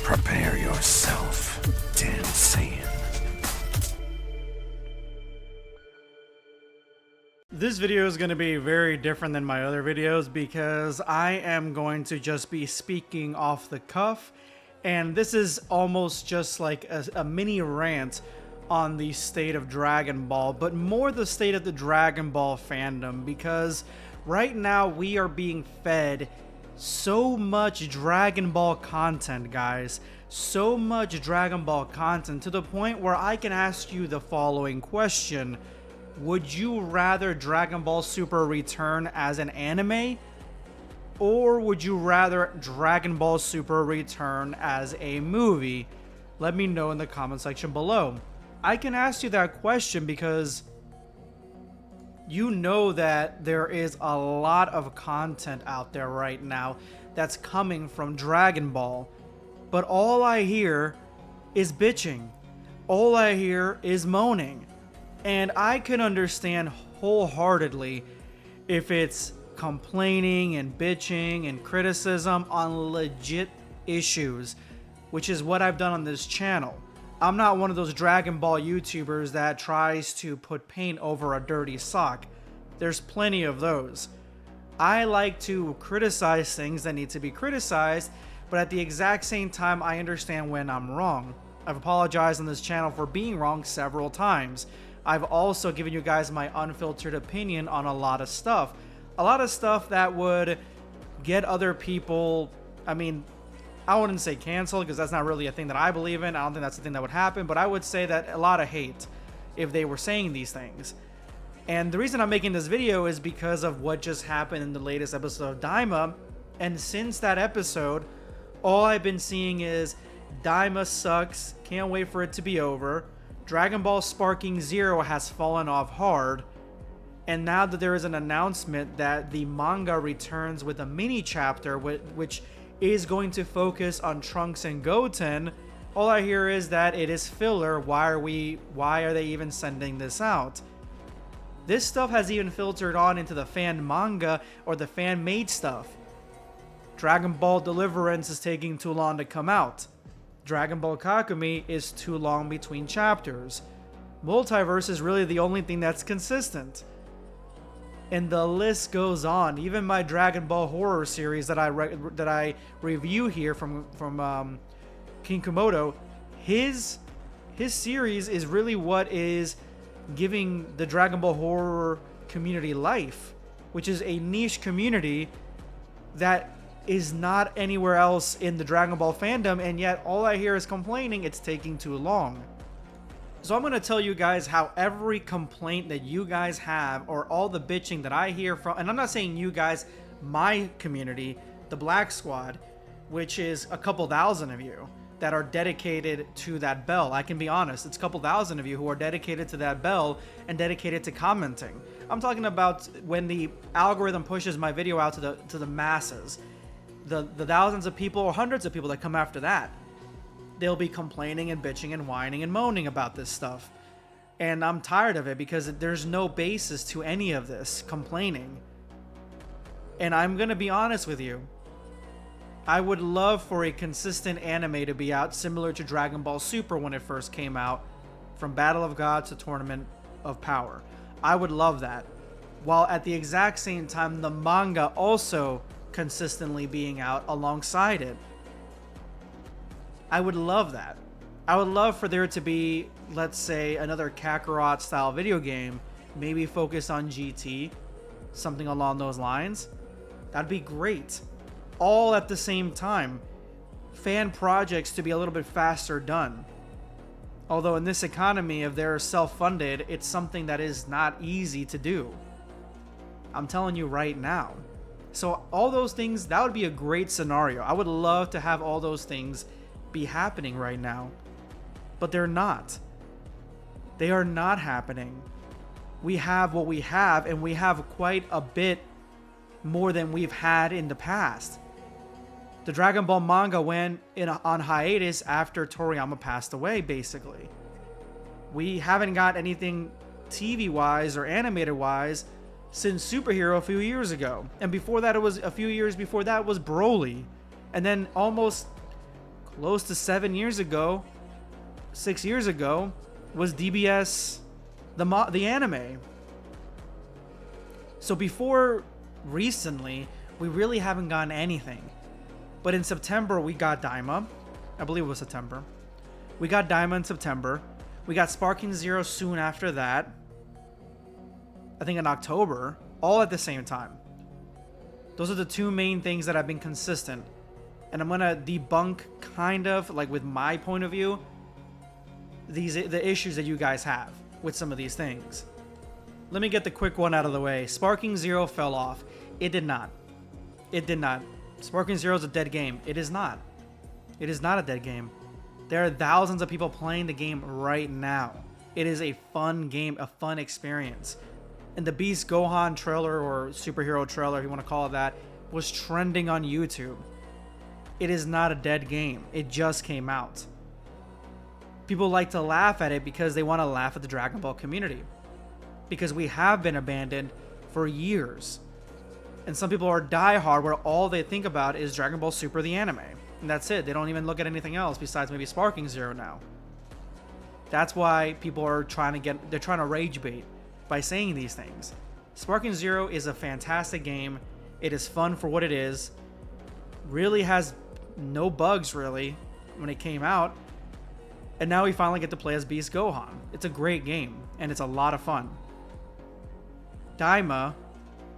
Prepare yourself, Dan Saiyan. This video is going to be very different than my other videos because I am going to just be speaking off the cuff, and this is almost just like a mini rant on the state of Dragon Ball, but more the state of the Dragon Ball fandom, because right now we are being fed so much Dragon Ball content, guys. So much Dragon Ball content to the point where I can ask you the following question. Would you rather Dragon Ball Super return as an anime? Or would you rather Dragon Ball Super return as a movie? Let me know in the comment section below. I can ask you that question because you know that there is a lot of content out there right now that's coming from Dragon Ball. But all I hear is bitching. All I hear is moaning. And I can understand wholeheartedly if it's complaining and bitching and criticism on legit issues, which is what I've done on this channel. I'm not one of those Dragon Ball YouTubers that tries to put paint over a dirty sock. There's plenty of those. I like to criticize things that need to be criticized, but at the exact same time, I understand when I'm wrong. I've apologized on this channel for being wrong several times. I've also given you guys my unfiltered opinion on a lot of stuff. A lot of stuff that would get other people, I wouldn't say canceled because that's not really a thing that I believe in. I don't think that's the thing that would happen, but I would say that a lot of hate if they were saying these things. And the reason I'm making this video is because of what just happened in the latest episode of Daima. And since that episode, all I've been seeing is Daima sucks, can't wait for it to be over. Dragon Ball Sparking Zero has fallen off hard. And now that there is an announcement that the manga returns with a mini chapter which is going to focus on Trunks and Goten, all I hear is that it is filler. Why are they even sending this out? This stuff has even filtered on into the fan manga or the fan made stuff. Dragon Ball Deliverance is taking too long to come out. Dragon Ball Kakumi is too long between chapters. Multiverse is really the only thing that's consistent. And the list goes on. Even my Dragon Ball horror series that I review here from King Komodo, his series is really what is giving the Dragon Ball horror community life, which is a niche community that is not anywhere else in the Dragon Ball fandom, and yet all I hear is complaining it's taking too long. So I'm going to tell you guys how every complaint that you guys have, or all the bitching that I hear from, and I'm not saying you guys, my community, the Black Squad, which is a couple thousand of you that are dedicated to that bell. I can be honest, it's a couple thousand of you who are dedicated to that bell and dedicated to commenting. I'm talking about when the algorithm pushes my video out to the masses. The thousands of people or hundreds of people that come after that, they'll be complaining and bitching and whining and moaning about this stuff. And I'm tired of it because there's no basis to any of this complaining. And I'm going to be honest with you. I would love for a consistent anime to be out similar to Dragon Ball Super when it first came out, from Battle of Gods to Tournament of Power. I would love that. While at the exact same time, the manga also consistently being out alongside it. I would love that. I would love for there to be, let's say, another Kakarot style video game, maybe focused on GT, something along those lines. That'd be great. All at the same time. Fan projects to be a little bit faster done. Although in this economy, if they're self-funded, it's something that is not easy to do. I'm telling you right now. So all those things, that would be a great scenario. I would love to have all those things be happening right now. But they're not. They are not happening. We have what we have, and we have quite a bit more than we've had in the past. The Dragon Ball manga went on hiatus after Toriyama passed away, basically. We haven't got anything TV-wise or animated-wise since Superhero a few years ago. And before that, it was a few years before that was Broly. And then almost close to 7 years ago, 6 years ago, was DBS the anime. So before recently, we really haven't gotten anything. But in September, we got Daima. I believe it was September. We got Daima in September. We got Sparking Zero soon after that. I think in October, all at the same time. Those are the two main things that have been consistent. And I'm gonna debunk, kind of, like with my point of view, the issues that you guys have with some of these things. Let me get the quick one out of the way. Sparking Zero fell off. It did not. It did not. Sparking Zero is a dead game. It is not. It is not a dead game. There are thousands of people playing the game right now. It is a fun game, a fun experience. And the Beast Gohan trailer, or superhero trailer, if you want to call it that, was trending on YouTube. It is not a dead game. It just came out. People like to laugh at it because they want to laugh at the Dragon Ball community. Because we have been abandoned for years. And some people are diehard where all they think about is Dragon Ball Super the anime. And that's it. They don't even look at anything else besides maybe Sparking Zero now. That's why people are trying to rage bait by saying these things. Sparking Zero is a fantastic game. It is fun for what it is. Really has no bugs really when it came out. And now we finally get to play as Beast Gohan. It's a great game and it's a lot of fun. Daima,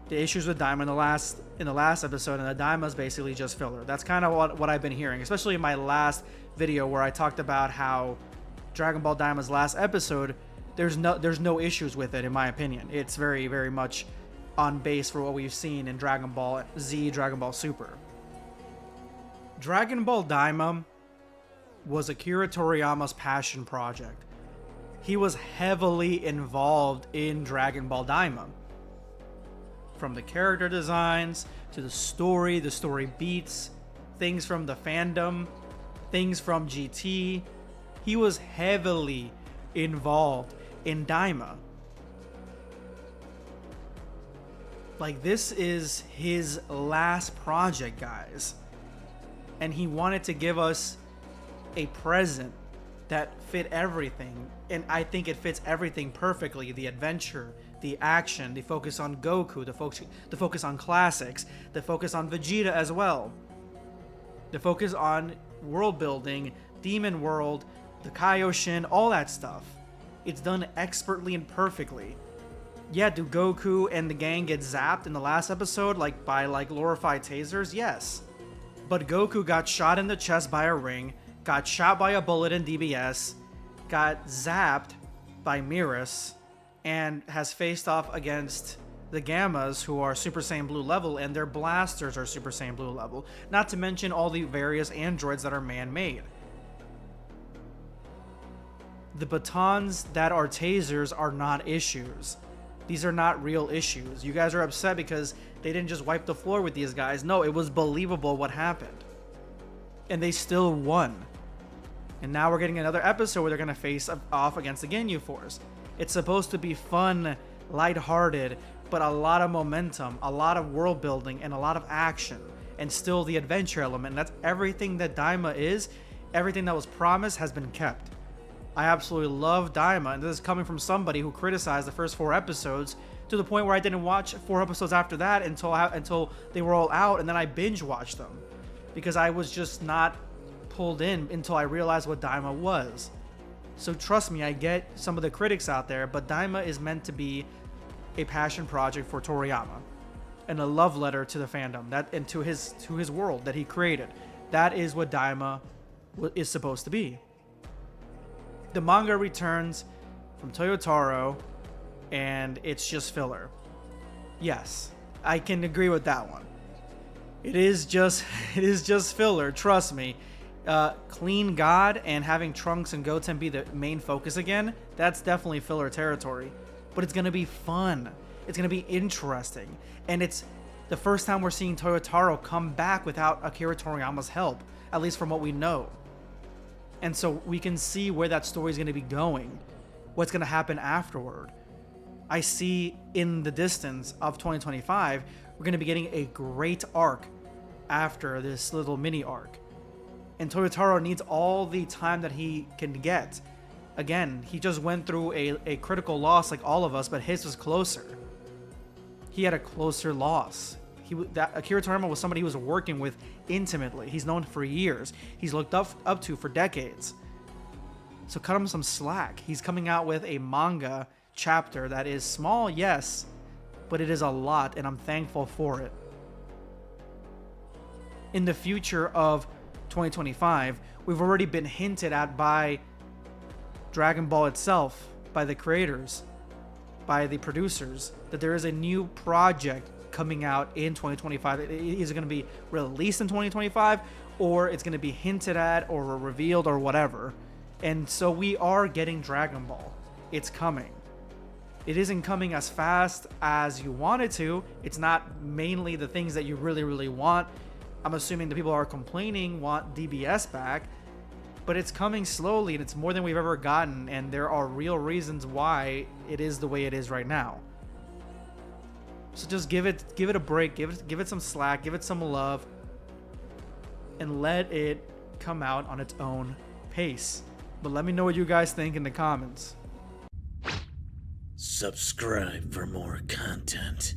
the issues with Daima in the last episode, and the Daima is basically just filler. That's kind of what I've been hearing, especially in my last video where I talked about how Dragon Ball Daima's last episode, there's no issues with it in my opinion. It's very, very much on base for what we've seen in Dragon Ball Z, Dragon Ball Super. Dragon Ball Daima was Akira Toriyama's passion project. He was heavily involved in Dragon Ball Daima. From the character designs to the story beats, things from the fandom, things from GT. He was heavily involved in Daima. Like, this is his last project, guys. And he wanted to give us a present that fit everything. And I think it fits everything perfectly. The adventure, the action, the focus on Goku, the focus on classics, the focus on Vegeta as well. The focus on world building, Demon World, the Kaioshin, all that stuff. It's done expertly and perfectly. Yeah, do Goku and the gang get zapped in the last episode by glorified tasers? Yes. But Goku got shot in the chest by a ring, got shot by a bullet in DBS, got zapped by Miras, and has faced off against the Gammas, who are Super Saiyan Blue level, and their blasters are Super Saiyan Blue level. Not to mention all the various androids that are man-made. The batons that are tasers are not issues. These are not real issues. You guys are upset because they didn't just wipe the floor with these guys. No, it was believable what happened. And they still won. And now we're getting another episode where they're going to face off against the Ginyu Force. It's supposed to be fun, lighthearted, but a lot of momentum, a lot of world building, and a lot of action. And still the adventure element. That's everything that Daima is. Everything that was promised has been kept. I absolutely love Daima, and this is coming from somebody who criticized the first 4 episodes to the point where I didn't watch 4 episodes after that until they were all out, and then I binge watched them because I was just not pulled in until I realized what Daima was. So trust me, I get some of the critics out there, but Daima is meant to be a passion project for Toriyama and a love letter to the fandom and to his world that he created. That is what Daima is supposed to be. The manga returns from Toyotaro, and it's just filler. Yes, I can agree with that one. It is just filler, trust me. Clean God and having Trunks and Goten be the main focus again, that's definitely filler territory. But it's going to be fun. It's going to be interesting. And it's the first time we're seeing Toyotaro come back without Akira Toriyama's help, at least from what we know. And so we can see where that story is going to be going, what's going to happen afterward. I see in the distance of 2025, we're going to be getting a great arc after this little mini arc. And Toyotaro needs all the time that he can get. Again, he just went through a critical loss like all of us, but his was closer. He had a closer loss. Akira Toriyama was somebody he was working with intimately. He's known for years. He's looked up to for decades. So cut him some slack. He's coming out with a manga chapter that is small, yes, but it is a lot, and I'm thankful for it. In the future of 2025, we've already been hinted at by Dragon Ball itself, by the creators, by the producers, that there is a new project coming out in 2025. Is it going to be released in 2025, or it's going to be hinted at or revealed or whatever? And so we are getting Dragon Ball. It's coming. It isn't coming as fast as you want it to. It's not mainly the things that you really, really want. I'm assuming the people who are complaining want DBS back, but it's coming slowly, and it's more than we've ever gotten, and there are real reasons why it is the way it is right now. So just give it a break, give it some slack, give it some love, and let it come out on its own pace. But let me know what you guys think in the comments. Subscribe for more content.